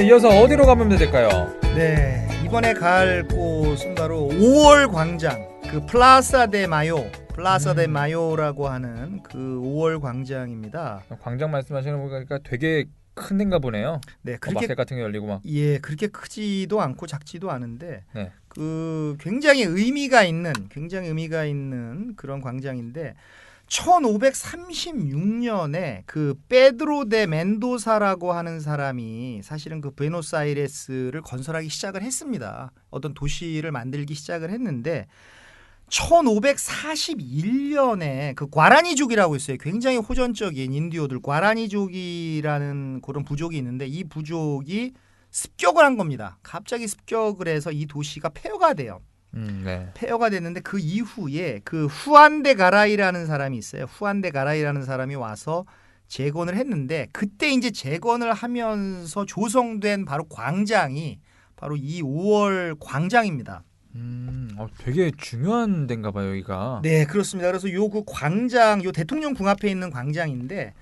네, 이어서 어디로 가면 될까요? 네, 이번에 갈 곳은 바로 5월 광장, 그 플라사 데 마요라고 하는 그 5월 광장입니다. 광장 말씀하시는 거 보니까 되게 큰 데인가 보네요. 네, 그렇게 마켓 같은 게 열리고 막. 예, 그렇게 크지도 않고 작지도 않은데 네. 그 굉장히 의미가 있는 그런 광장인데 1536년에 그 페드로 데 멘도사라고 하는 사람이 사실은 그 부에노스아이레스를 건설하기 시작을 했습니다. 어떤 도시를 만들기 시작을 했는데 1541년에 그 과라니족이라고 있어요. 굉장히 호전적인 인디오들 과라니족이라는 그런 부족이 있는데 이 부족이 습격을 한 겁니다. 갑자기 습격을 해서 이 도시가 폐허가 돼요. 네. 폐허가 됐는데 그 이후에 그 후안데 가라이라는 사람이 있어요. 후안데 가라이라는 사람이 와서 재건을 했는데 그때 이제 재건을 하면서 조성된 바로 광장이 바로 이 5월 광장입니다. 되게 중요한 데인가 봐요, 여기가. 네, 그렇습니다. 그래서 요 그 광장, 요 대통령궁 앞에 있는 광장인데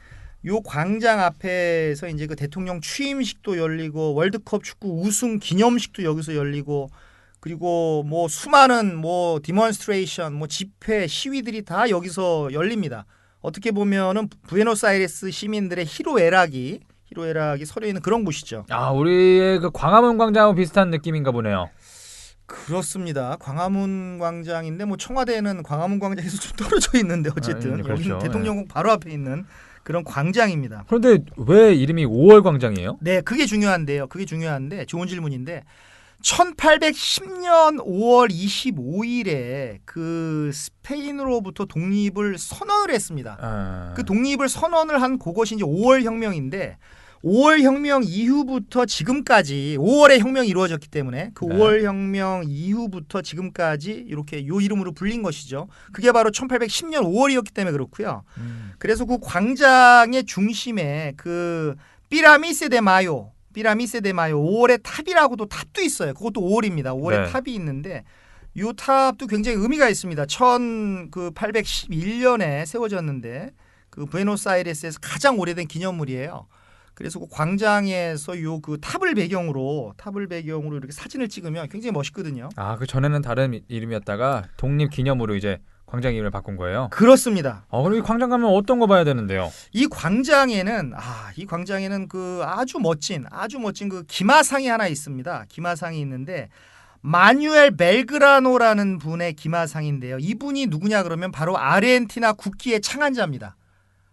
요 광장 앞에서 이제 그 대통령 취임식도 열리고 월드컵 축구 우승 기념식도 여기서 열리고 그리고 뭐 수많은 뭐 디몬스트레이션, 뭐 집회, 시위들이 다 여기서 열립니다. 어떻게 보면은 부에노스아이레스 시민들의 희로애락이 서려 있는 그런 곳이죠. 아, 우리의 그 광화문 광장하고 비슷한 느낌인가 보네요. 그렇습니다. 광화문 광장인데 뭐 청와대는 광화문 광장에서 좀 떨어져 있는데 어쨌든 그렇죠. 여기는 대통령궁 바로 앞에 있는 그런 광장입니다. 그런데 왜 이름이 5월 광장이에요? 네, 그게 중요한데요. 그게 중요한데 좋은 질문인데 1810년 5월 25일에 그 스페인으로부터 독립을 선언을 했습니다. 그 독립을 선언을 한 그것이 이제 5월 혁명인데 5월 혁명 이후부터 지금까지 5월에 혁명이 이루어졌기 때문에 그 5월 혁명 이후부터 지금까지 이렇게 요 이름으로 불린 것이죠. 그게 바로 1810년 5월이었기 때문에 그렇고요. 그래서 그 광장의 중심에 그 피라미세 데 마요 5월의 탑이라고도 탑도 있어요. 그것도 5월입니다. 5월에 네. 탑이 있는데 이 탑도 굉장히 의미가 있습니다. 1811년에 세워졌는데 그 부에노스아이레스에서 가장 오래된 기념물이에요. 그래서 그 광장에서 요 그 탑을 배경으로 이렇게 사진을 찍으면 굉장히 멋있거든요. 아, 그 전에는 다른 이름이었다가 독립 기념으로 이제 광장 이름을 바꾼 거예요. 그렇습니다. 그럼 이 광장 가면 어떤 거 봐야 되는데요? 이 광장에는 그 아주 멋진 그 기마상이 하나 있습니다. 기마상이 있는데 마뉴엘 벨그라노라는 분의 기마상인데요. 이분이 누구냐 그러면 바로 아르헨티나 국기의 창안자입니다.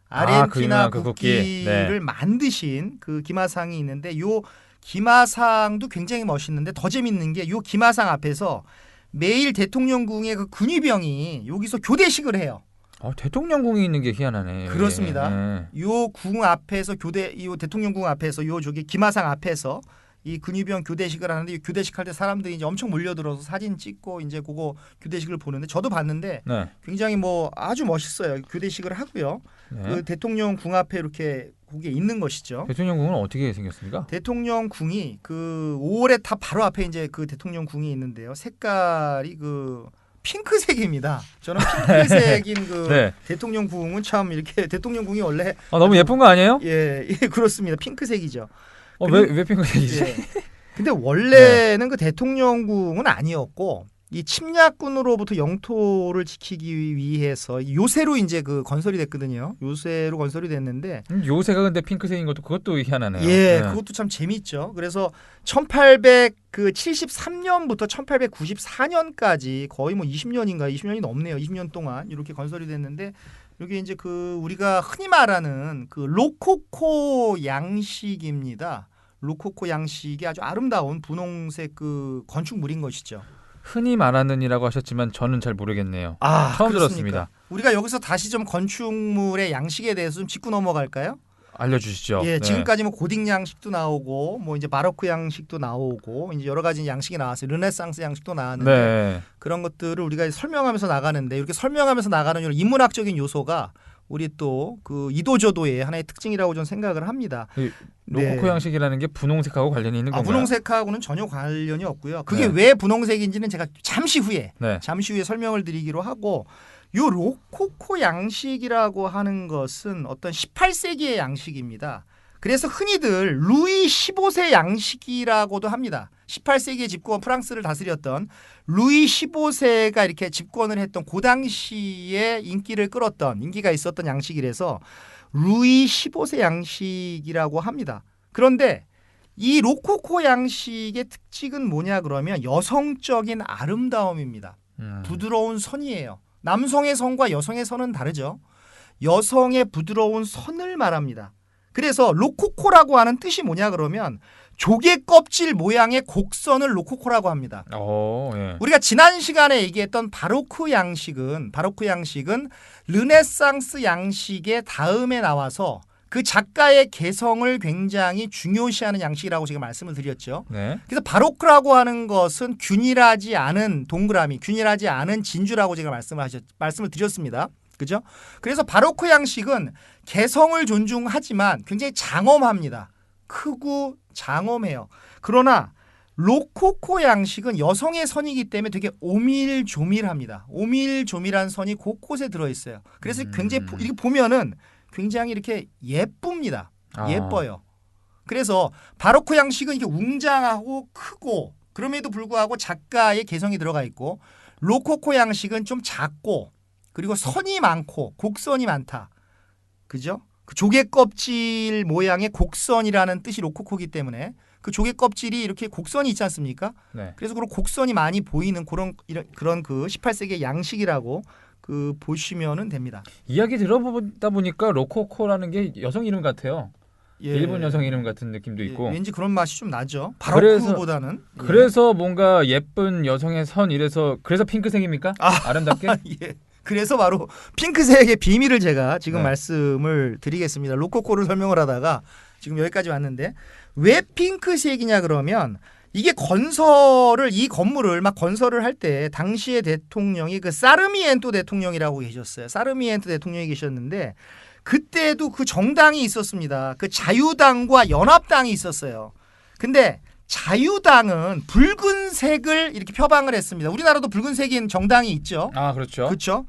아르헨티나 그 국기를 만드신 그 기마상이 있는데 요 기마상도 굉장히 멋있는데 더 재밌는 게 요 기마상 앞에서 매일 대통령궁의 그 근위병이 여기서 교대식을 해요. 대통령궁이 있는 게 희한하네. 그렇습니다. 요 궁 앞에서 요 대통령궁 앞에서 요 저기 기마상 앞에서 이 근위병 교대식을 하는데 이 교대식 할 때 사람들이 이제 엄청 몰려들어서 사진 찍고 이제 그거 교대식을 보는데 저도 봤는데 굉장히 뭐 아주 멋있어요. 교대식을 하고요. 그 대통령궁 앞에 이렇게 거기에 있는 것이죠. 대통령궁은 어떻게 생겼습니까? 대통령궁이 그 5월의 탑 바로 앞에 이제 그 대통령궁이 있는데요. 색깔이 그 핑크색입니다. 저는 핑크색인 그 대통령궁은 참 이렇게 대통령궁이 원래 너무 예쁜 거 아니에요? 예, 그렇습니다. 핑크색이죠. 왜 핑크색이지? 예. 근데 원래는 그 대통령궁은 아니었고 이 침략군으로부터 영토를 지키기 위해서 요새로 이제 그 건설이 됐거든요. 요새로 건설이 됐는데 요새가 근데 핑크색인 것도 그것도 희한하네요. 예, 그것도 참 재밌죠. 그래서 1873년부터 1894년까지 거의 뭐 20년이 넘네요. 20년 동안 이렇게 건설이 됐는데 여기 이제 그 우리가 흔히 말하는 그 로코코 양식입니다. 로코코 양식이 아주 아름다운 분홍색 그 건축물인 것이죠. 흔히 말하는이라고 하셨지만 저는 잘 모르겠네요. 처음 그렇습니까? 들었습니다. 우리가 여기서 다시 좀 건축물의 양식에 대해서 좀 짚고 넘어갈까요? 알려주시죠. 예, 지금까지 뭐 고딕 양식도 나오고 뭐 이제 바로크 양식도 나오고 이제 여러 가지 양식이 나왔어요. 르네상스 양식도 나왔는데 그런 것들을 우리가 설명하면서 나가는데 이렇게 설명하면서 나가는 이런 인문학적인 요소가 우리 또 그 이도저도의 하나의 특징이라고 저는 생각을 합니다. 로코코 양식이라는 게 분홍색하고 관련이 있는 건가요? 분홍색하고는 전혀 관련이 없고요. 그게 왜 분홍색인지는 제가 잠시 후에 설명을 드리기로 하고 요 로코코 양식이라고 하는 것은 어떤 18세기의 양식입니다. 그래서 흔히들 루이 15세 양식이라고도 합니다. 18세기에 집권 프랑스를 다스렸던 루이 15세가 이렇게 집권을 했던 그 당시에 인기가 있었던 양식이라서 루이 15세 양식이라고 합니다. 그런데 이 로코코 양식의 특징은 뭐냐 그러면 여성적인 아름다움입니다. 부드러운 선이에요. 남성의 선과 여성의 선은 다르죠. 여성의 부드러운 선을 말합니다. 그래서 로코코라고 하는 뜻이 뭐냐 그러면 조개 껍질 모양의 곡선을 로코코라고 합니다. 예. 우리가 지난 시간에 얘기했던 바로크 양식은 르네상스 양식의 다음에 나와서 그 작가의 개성을 굉장히 중요시하는 양식이라고 제가 말씀을 드렸죠. 네. 그래서 바로크라고 하는 것은 균일하지 않은 동그라미, 균일하지 않은 진주라고 제가 말씀을 드렸습니다. 그죠? 그래서 바로크 양식은 개성을 존중하지만 굉장히 장엄합니다. 크고 장엄해요. 그러나 로코코 양식은 여성의 선이기 때문에 되게 오밀조밀합니다. 오밀조밀한 선이 곳곳에 들어있어요. 그래서 굉장히 이렇게 보면은 굉장히 이렇게 예쁩니다. 예뻐요. 그래서 바로크 양식은 이렇게 웅장하고 크고 그럼에도 불구하고 작가의 개성이 들어가 있고 로코코 양식은 좀 작고 그리고 선이 많고 곡선이 많다. 그죠? 그 조개 껍질 모양의 곡선이라는 뜻이 로코코이기 때문에 그 조개 껍질이 이렇게 곡선이 있지 않습니까? 네. 그래서 그런 곡선이 많이 보이는 그런 그 18세기의 양식이라고 그 보시면은 됩니다. 이야기 들어보다 보니까 로코코라는 게 여성 이름 같아요. 예. 일본 여성 이름 같은 느낌도 있고. 왠지 그런 맛이 좀 나죠. 바로크보다는. 그래서 뭔가 예쁜 여성의 선 이래서 그래서 핑크색입니까? 아름답게? 예. 그래서 바로 핑크색의 비밀을 제가 지금 네. 말씀을 드리겠습니다. 로코코를 설명을 하다가 지금 여기까지 왔는데 왜 핑크색이냐 그러면 이게 이 건물을 막 건설을 할 때 당시의 대통령이 그 사르미엔토 대통령이라고 계셨어요. 사르미엔토 대통령이 계셨는데 그때도 그 정당이 있었습니다. 그 자유당과 연합당이 있었어요. 근데 자유당은 붉은색을 이렇게 표방을 했습니다. 우리나라도 붉은색인 정당이 있죠. 그렇죠. 그렇죠.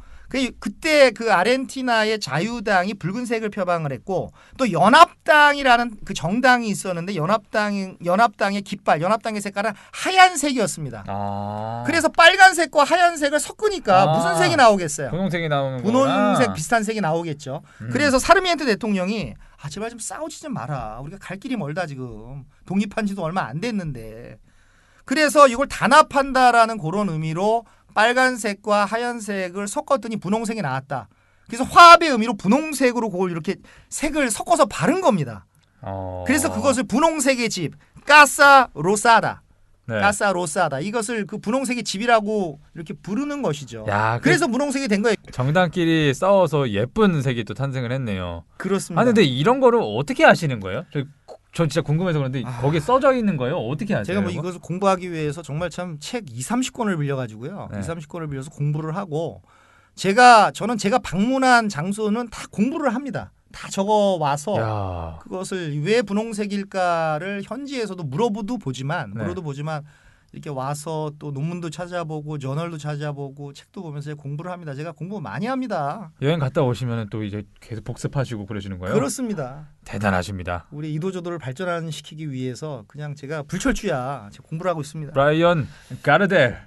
그때 그 아르헨티나의 자유당이 붉은색을 표방을 했고 또 연합당이라는 그 정당이 있었는데 연합당의 깃발, 연합당의 색깔은 하얀색이었습니다. 그래서 빨간색과 하얀색을 섞으니까 무슨 색이 나오겠어요? 분홍색이 나오는 분홍색 비슷한 색이 나오겠죠. 그래서 사르미엔토 대통령이 제발 좀 싸우지 좀 마라. 우리가 갈 길이 멀다 지금. 독립한 지도 얼마 안 됐는데. 그래서 이걸 단합한다라는 그런 의미로 빨간색과 하얀색을 섞었더니 분홍색이 나왔다. 그래서 화합의 의미로 분홍색으로 그걸 이렇게 색을 섞어서 바른 겁니다. 그래서 그것을 분홍색의 집, 까사 로사다. 네. 까사 로사다. 이것을 그 분홍색의 집이라고 이렇게 부르는 것이죠. 야, 그래서 분홍색이 된 거예요. 정당끼리 싸워서 예쁜 색이 또 탄생을 했네요. 그렇습니다. 근데 이런 거를 어떻게 아시는 거예요? 저 진짜 궁금해서 그런데 거기에 써져 있는 거예요? 어떻게 아세요? 제가 이것을 공부하기 위해서 정말 참 책 2-30권을 빌려가지고요. 네. 2-30권을 빌려서 공부를 하고 저는 제가 방문한 장소는 다 공부를 합니다. 다 적어 와서 그것을 왜 분홍색일까를 현지에서도 물어도 보지만 이렇게 와서 또 논문도 찾아보고 저널도 찾아보고 책도 보면서 공부를 합니다. 제가 공부 많이 합니다. 여행 갔다 오시면 또 이제 계속 복습하시고 그러시는 거예요? 그렇습니다. 대단하십니다. 우리 이도저도를 발전시키기 위해서 그냥 제가 불철주야 제가 공부를 하고 있습니다. 브라이언 가르델.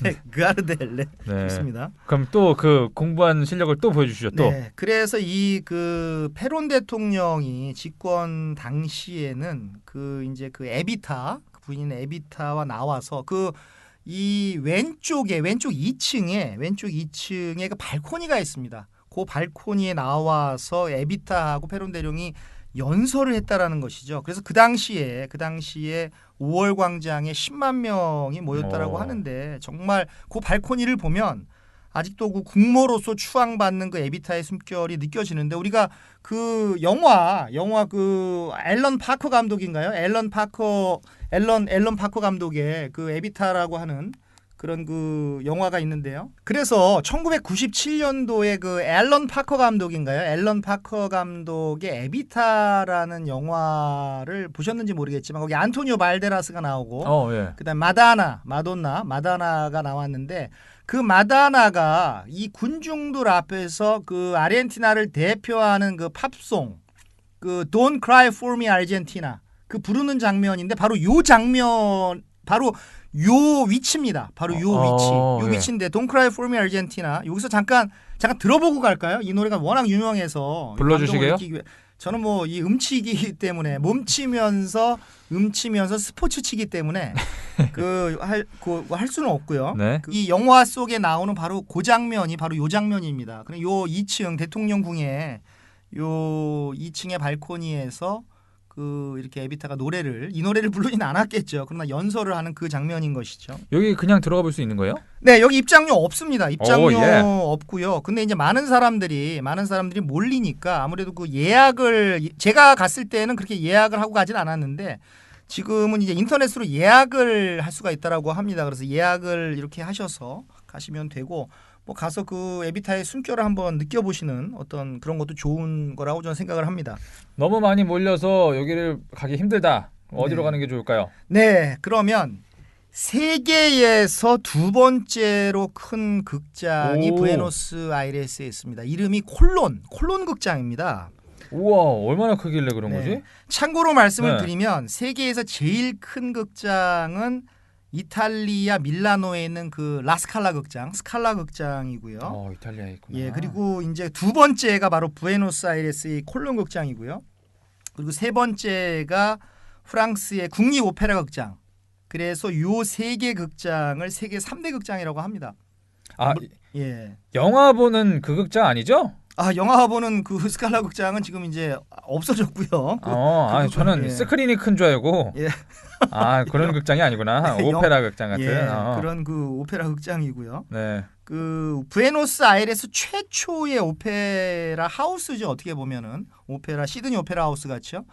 네, 가르델. 네. 네. 좋습니다. 그럼 또 그 공부한 실력을 또 보여주시죠. 또. 네. 그래서 이 그 페론 대통령이 집권 당시에는 이제 에비타 부인 에비타와 나와서 이 왼쪽 2층에 그 발코니가 있습니다. 그 발코니에 나와서 에비타하고 페론 대령이 연설을 했다라는 것이죠. 그래서 그 당시에 5월 광장에 10만 명이 모였다라고 하는데 정말 그 발코니를 보면 아직도 그 국모로서 추앙받는 그 에비타의 숨결이 느껴지는데 우리가 그 영화 그 앨런 파커 감독인가요? 앨런 파커 감독의 그 에비타라고 하는 그런 그 영화가 있는데요. 그래서 1997년도에 그 앨런 파커 감독인가요? 앨런 파커 감독의 에비타라는 영화를 보셨는지 모르겠지만 거기 안토니오 발데라스가 나오고 예. 그다음 마다나가 나왔는데 그 마다나가 이 군중들 앞에서 그 아르헨티나를 대표하는 그 팝송 그 Don't Cry For Me Argentina 그 부르는 장면인데 바로 요 장면 바로 요 위치입니다. 바로 요 위치. 요 예. 위치인데 Don't Cry For Me Argentina 여기서 잠깐 들어보고 갈까요? 이 노래가 워낙 유명해서 불러주시게요? 저는 뭐 이 음치기 때문에 몸치면서 스포츠 치기 때문에 할 수는 없고요. 네. 이 영화 속에 나오는 바로 그 장면이 바로 요 장면입니다. 그럼 요 2층 대통령궁에 요 2층의 발코니에서 그 이렇게 에비타가 이 노래를 부르진 않았겠죠. 그러나 연설을 하는 그 장면인 것이죠. 여기 그냥 들어가 볼 수 있는 거예요? 네, 여기 입장료 없습니다. 입장료 예. 없고요. 근데 이제 많은 사람들이 몰리니까 아무래도 그 예약을 제가 갔을 때는 그렇게 예약을 하고 가진 않았는데 지금은 이제 인터넷으로 예약을 할 수가 있다라고 합니다. 그래서 예약을 이렇게 하셔서 가시면 되고 뭐 가서 그 에비타의 숨결을 한번 느껴보시는 어떤 그런 것도 좋은 거라고 저는 생각을 합니다. 너무 많이 몰려서 여기를 가기 힘들다. 어디로 네. 가는 게 좋을까요? 네, 그러면 세계에서 두 번째로 큰 극장이 오. 부에노스아이레스에 있습니다. 이름이 콜론 극장입니다. 우와, 얼마나 크길래 그런 네. 거지? 참고로 말씀을 네. 드리면 세계에서 제일 큰 극장은 이탈리아 밀라노에 있는 그 라스칼라 극장, 스칼라 극장이고요. 이탈리아에 있구나. 예, 그리고 이제 두 번째가 바로 부에노스아이레스의 콜론 극장이고요. 그리고 세 번째가 프랑스의 국립 오페라 극장. 그래서 요 세 개 극장을 세계 3대 극장이라고 합니다. 예. 영화 보는 그 극장 아니죠? 영화 보는 그 스칼라 극장은 지금 이제 없어졌고요. 저는 예. 스크린이 큰 줄 알고. 예. 그런 극장이 아니구나. 오페라 극장 같은. 예, 그런 그 오페라 극장이고요. 네. 그 부에노스아이레스 최초의 오페라 하우스죠. 어떻게 보면은 시드니 오페라 하우스 같죠.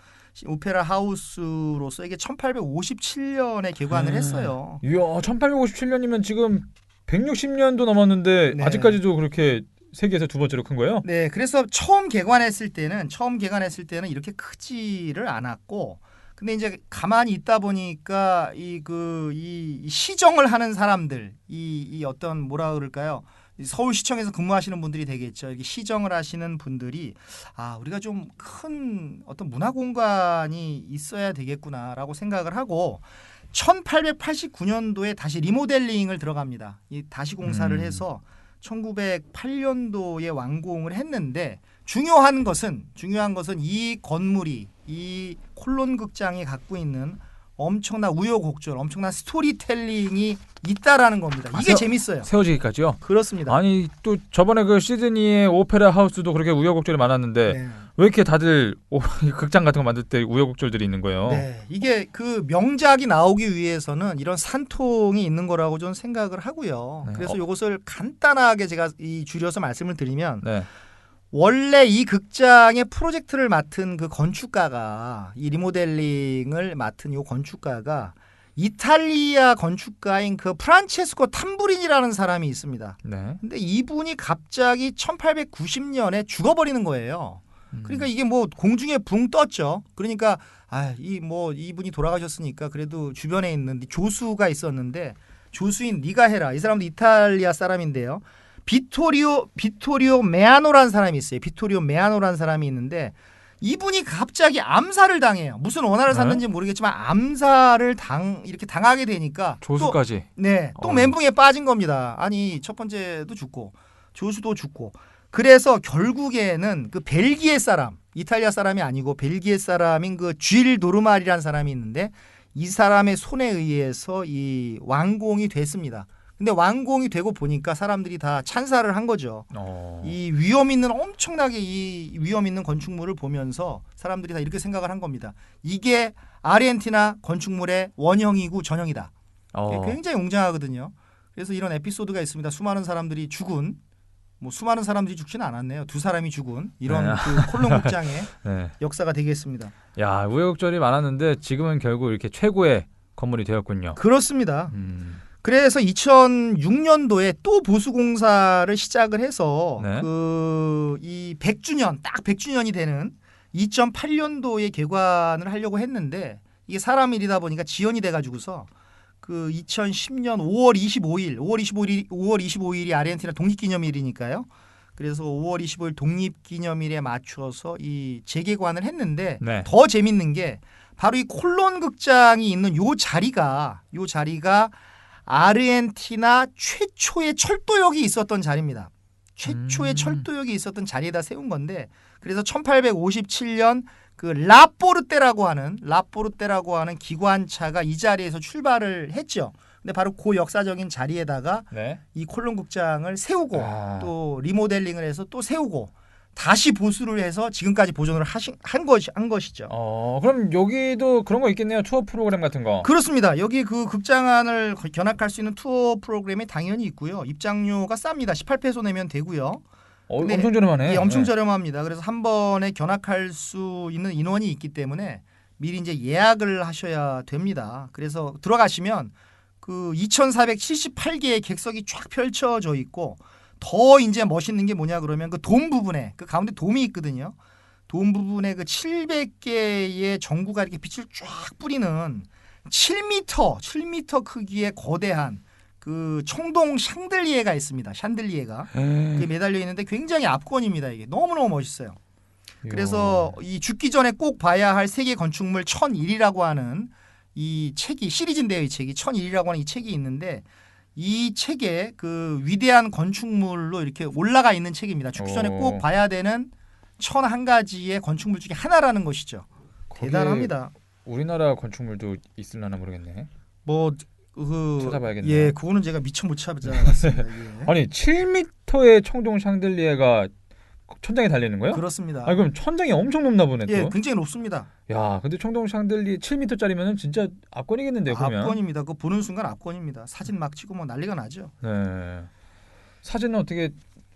오페라 하우스로서 이게 1857년에 개관을 했어요. 이야, 1857년이면 지금 160년도 넘었는데 네. 아직까지도 그렇게 세계에서 두 번째로 큰 거예요? 네, 그래서 처음 개관했을 때는 이렇게 크지를 않았고, 근데 이제 가만히 있다 보니까 이 시정을 하는 사람들, 이 어떤 뭐라 그럴까요? 서울시청에서 근무하시는 분들이 되겠죠. 이렇게 시정을 하시는 분들이 우리가 좀 큰 어떤 문화 공간이 있어야 되겠구나라고 생각을 하고 1889년도에 다시 리모델링을 들어갑니다. 다시 공사를 해서 1908년도에 완공을 했는데 중요한 것은 이 건물이 이 콜론 극장이 갖고 있는 엄청난 우여곡절, 엄청난 스토리텔링이 있다라는 겁니다. 이게 재밌어요. 세워지기까지요? 그렇습니다. 아니 또 저번에 그 시드니의 오페라 하우스도 그렇게 우여곡절이 많았는데 네. 왜 이렇게 다들 극장 같은 거 만들 때 우여곡절들이 있는 거예요? 네, 이게 그 명작이 나오기 위해서는 이런 산통이 있는 거라고 저는 생각을 하고요. 네. 그래서 이것을 간단하게 제가 줄여서 말씀을 드리면 네. 원래 이 극장의 프로젝트를 맡은 그 건축가가 이 리모델링을 맡은 이 건축가가 이탈리아 건축가인 그 프란체스코 탐부린이라는 사람이 있습니다. 네. 근데 이분이 갑자기 1890년에 죽어버리는 거예요. 그러니까 이게 뭐 공중에 붕 떴죠. 그러니까 이분이 돌아가셨으니까 그래도 주변에 있는 조수가 있었는데 조수인 네가 해라. 이 사람도 이탈리아 사람인데요. 비토리오 메아노라는 사람이 있어요. 비토리오 메아노라는 사람이 있는데 이분이 갑자기 암살을 당해요. 무슨 원한을 샀는지 모르겠지만 암살을 이렇게 당하게 되니까 조수까지. 또 멘붕에 빠진 겁니다. 아니 첫 번째도 죽고 조수도 죽고 그래서 결국에는 그 벨기에 사람, 이탈리아 사람이 아니고 벨기에 사람인 그 쥘 노르말이라는 사람이 있는데 이 사람의 손에 의해서 이 완공이 됐습니다. 근데 완공이 되고 보니까 사람들이 다 찬사를 한 거죠. 이 엄청나게 이 위험 있는 건축물을 보면서 사람들이 다 이렇게 생각을 한 겁니다. 이게 아르헨티나 건축물의 원형이고 전형이다. 굉장히 웅장하거든요. 그래서 이런 에피소드가 있습니다. 수많은 사람들이 죽지는 않았네요. 두 사람이 죽은 이런 그 콜론 극장의 네. 역사가 되겠습니다. 야, 우여곡절이 많았는데 지금은 결국 이렇게 최고의 건물이 되었군요. 그렇습니다. 그래서 2006년도에 또 보수 공사를 시작을 해서 네. 이 100주년이 되는 2008년도에 개관을 하려고 했는데 이게 사람 일이다 보니까 지연이 돼가지고서 그 2010년 5월 25일이 아르헨티나 독립기념일이니까요. 그래서 5월 25일 독립기념일에 맞춰서 이 재개관을 했는데 네. 더 재밌는 게 바로 이 콜론 극장이 있는 요 자리가 아르헨티나 최초의 철도역이 있었던 자리입니다. 최초의 철도역이 있었던 자리에다 세운 건데 그래서 1857년 그 라포르테라고 하는 기관차가 이 자리에서 출발을 했죠. 근데 바로 그 역사적인 자리에다가 네. 이 콜론 극장을 세우고 또 리모델링을 해서 또 세우고 다시 보수를 해서 지금까지 보존을 한 것이죠. 그럼 여기도 그런 거 있겠네요. 투어 프로그램 같은 거. 그렇습니다. 여기 그 극장 안을 견학할 수 있는 투어 프로그램이 당연히 있고요. 입장료가 쌉니다. 18페소 내면 되고요. 엄청 저렴하네. 예, 엄청 저렴합니다. 그래서 한 번에 견학할 수 있는 인원이 있기 때문에 미리 이제 예약을 하셔야 됩니다. 그래서 들어가시면 그 2,478개의 객석이 쫙 펼쳐져 있고 더 이제 멋있는 게 뭐냐 그러면 그 돔 부분에 그 가운데 돔이 있거든요. 돔 부분에 그 700개의 전구가 이렇게 빛을 쫙 뿌리는 7m 크기의 거대한 그 청동 샹들리에가 있습니다. 샹들리에가 그게 매달려 있는데 굉장히 압권입니다. 이게 너무너무 멋있어요. 그래서 이 죽기 전에 꼭 봐야 할 세계 건축물 1001이라고 하는 이 책이 시리즈인데요. 이 책이 1001이라고 하는 이 책이 있는데 이 책에 그 위대한 건축물로 이렇게 올라가 있는 책입니다. 죽기 전에 꼭 봐야 되는 1001가지의 건축물 중에 하나라는 것이죠. 대단합니다. 우리나라 건축물도 있을라나 모르겠네. 찾아봐야겠네요. 예, 그거는 제가 미처 못 찾아봤습니다. 예. 아니 7m의 청동 샹들리에가 천장에 달리는 거예요? 그렇습니다. 그럼 천장이 엄청 높나 보네 또. 예, 굉장히 높습니다. 야, 근데 청동 샹들리에 7m짜리면은 진짜 압권이겠는데요, 그러면. 압권입니다. 그거 보는 순간 압권입니다. 사진 막 찍고 뭐 난리가 나죠. 네. 사진은 어떻게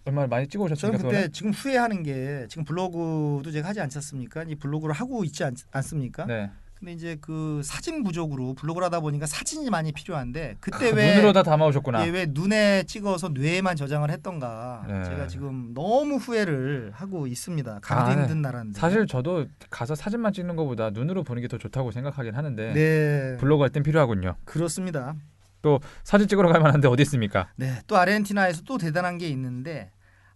얼마나 많이 찍어오셨습니까? 저는 그때 지금 후회하는 게 지금 블로그도 제가 하지 않았습니까? 이 블로그를 하고 있지 않습니까? 네. 근데 이제 그 사진 부족으로 블로그를 하다 보니까 사진이 많이 필요한데 그때 왜 눈으로 다 담아오셨구나. 예, 왜 눈에 찍어서 뇌에만 저장을 했던가. 네. 제가 지금 너무 후회를 하고 있습니다. 가기도 힘든 나라인데. 사실 저도 가서 사진만 찍는 것보다 눈으로 보는 게 더 좋다고 생각하긴 하는데 네. 블로그 할 땐 필요하군요. 그렇습니다. 또 사진 찍으러 갈 만한데 어디 있습니까? 네, 또 아르헨티나에서 또 대단한 게 있는데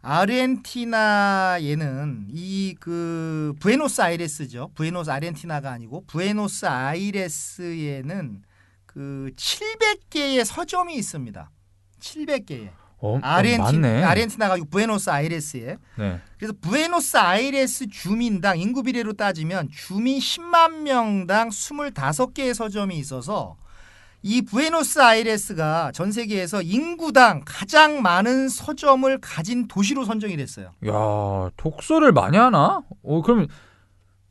아르헨티나에는 이 그 부에노스아이레스죠. 아르헨티나가 아니고 부에노스아이레스에는 그 700개의 서점이 있습니다. 700개의. 많네. 아르헨티나가 부에노스아이레스에. 네. 그래서 부에노스아이레스 주민당 인구 비례로 따지면 주민 10만 명당 25개의 서점이 있어서 이 부에노스아이레스가 전 세계에서 인구당 가장 많은 서점을 가진 도시로 선정이 됐어요. 야, 독서를 많이 하나? 그러면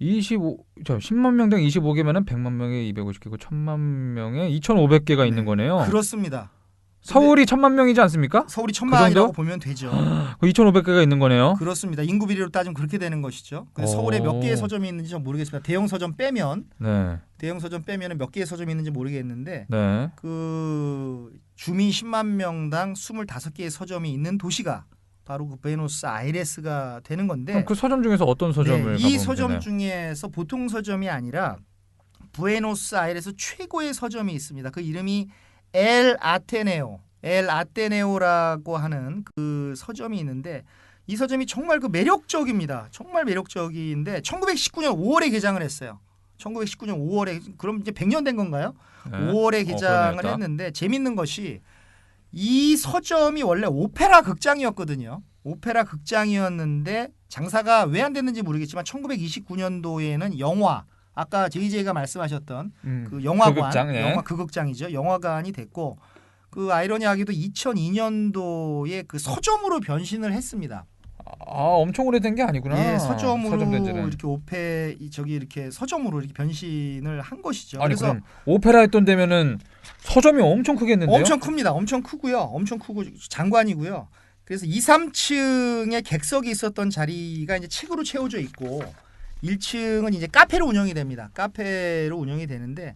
10만 명당 25개면은 100만 명에 250개고 1000만 명에 2,500개가 있는 거네요. 그렇습니다. 서울이 1000만 명이지 않습니까? 서울이 1000만이라고 보면 되죠. 2,500개가 있는 거네요. 그렇습니다. 인구 비례로 따지면 그렇게 되는 것이죠. 근데 서울에 몇 개의 서점이 있는지 좀 모르겠습니다. 대형 서점 빼면 대형 서점 빼면은 몇 개의 서점이 있는지 모르겠는데 그 주민 10만 명당 25개의 서점이 있는 도시가 바로 그 부에노스아이레스가 되는 건데 그럼 그 서점 중에서 어떤 서점을 이 서점 중에서 보통 서점이 아니라 부에노스아이레스 최고의 서점이 있습니다. 그 이름이 엘 아테네오라고 하는 그 서점이 있는데 이 서점이 정말 그 매력적입니다. 정말 매력적인데 1919년 5월에 개장을 했어요. 1919년 5월에 그럼 이제 100년 된 건가요? 네. 5월에 개장을 했는데 재밌는 것이 이 서점이 원래 오페라 극장이었거든요. 오페라 극장이었는데 장사가 왜 안 됐는지 모르겠지만 1929년도에는 영화 아까 JJ가 말씀하셨던 그 영화관, 영화 극장이죠. 영화관이 됐고 그 아이러니하게도 2002년도에 그 서점으로 변신을 했습니다. 엄청 오래된 게 아니구나. 예, 서점으로 이렇게 이렇게 서점으로 이렇게 변신을 한 것이죠. 아니 그래서 그럼 오페라 했던 데면은 서점이 엄청 크겠는데요? 엄청 큽니다. 엄청 크고요. 엄청 크고 장관이고요. 그래서 2, 3층에 객석이 있었던 자리가 이제 책으로 채워져 있고 1층은 이제 카페로 운영이 됩니다. 카페로 운영이 되는데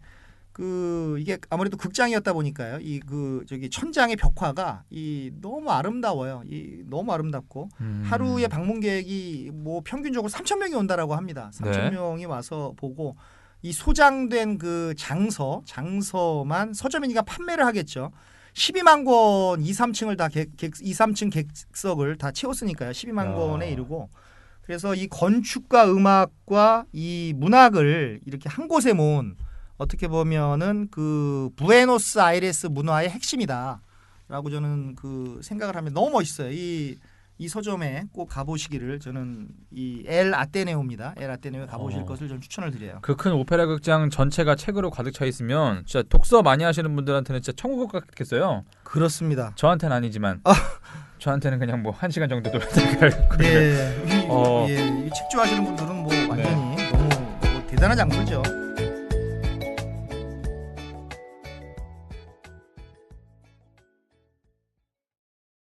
그 이게 아무래도 극장이었다 보니까요. 이 그 저기 천장의 벽화가 이 너무 아름다워요. 이 너무 아름답고 하루에 방문객이 뭐 평균적으로 3,000명이 온다라고 합니다. 3,000명이 와서 보고 이 소장된 그 장서만 서점이니까 판매를 하겠죠. 12만 권 2, 3층을 다 2, 3층 객석을 다 채웠으니까요. 12만 권에 이르고 그래서 이 건축과 음악과 이 문학을 이렇게 한 곳에 모은 어떻게 보면은 그 부에노스아이레스 문화의 핵심이다라고 저는 그 생각을 하면 너무 멋있어요. 이 서점에 꼭 가보시기를 저는 이 엘 아테네오입니다. 엘 아테네오에 가보실 것을 저는 추천을 드려요. 그 큰 오페라 극장 전체가 책으로 가득 차 있으면 진짜 독서 많이 하시는 분들한테는 진짜 천국 같겠어요. 그렇습니다. 저한테는 아니지만 저한테는 그냥 뭐 1시간 정도 돌아다니고 네. 이 책 좋아하시는 분들은 뭐 완전히 너무 뭐 대단한 장소죠.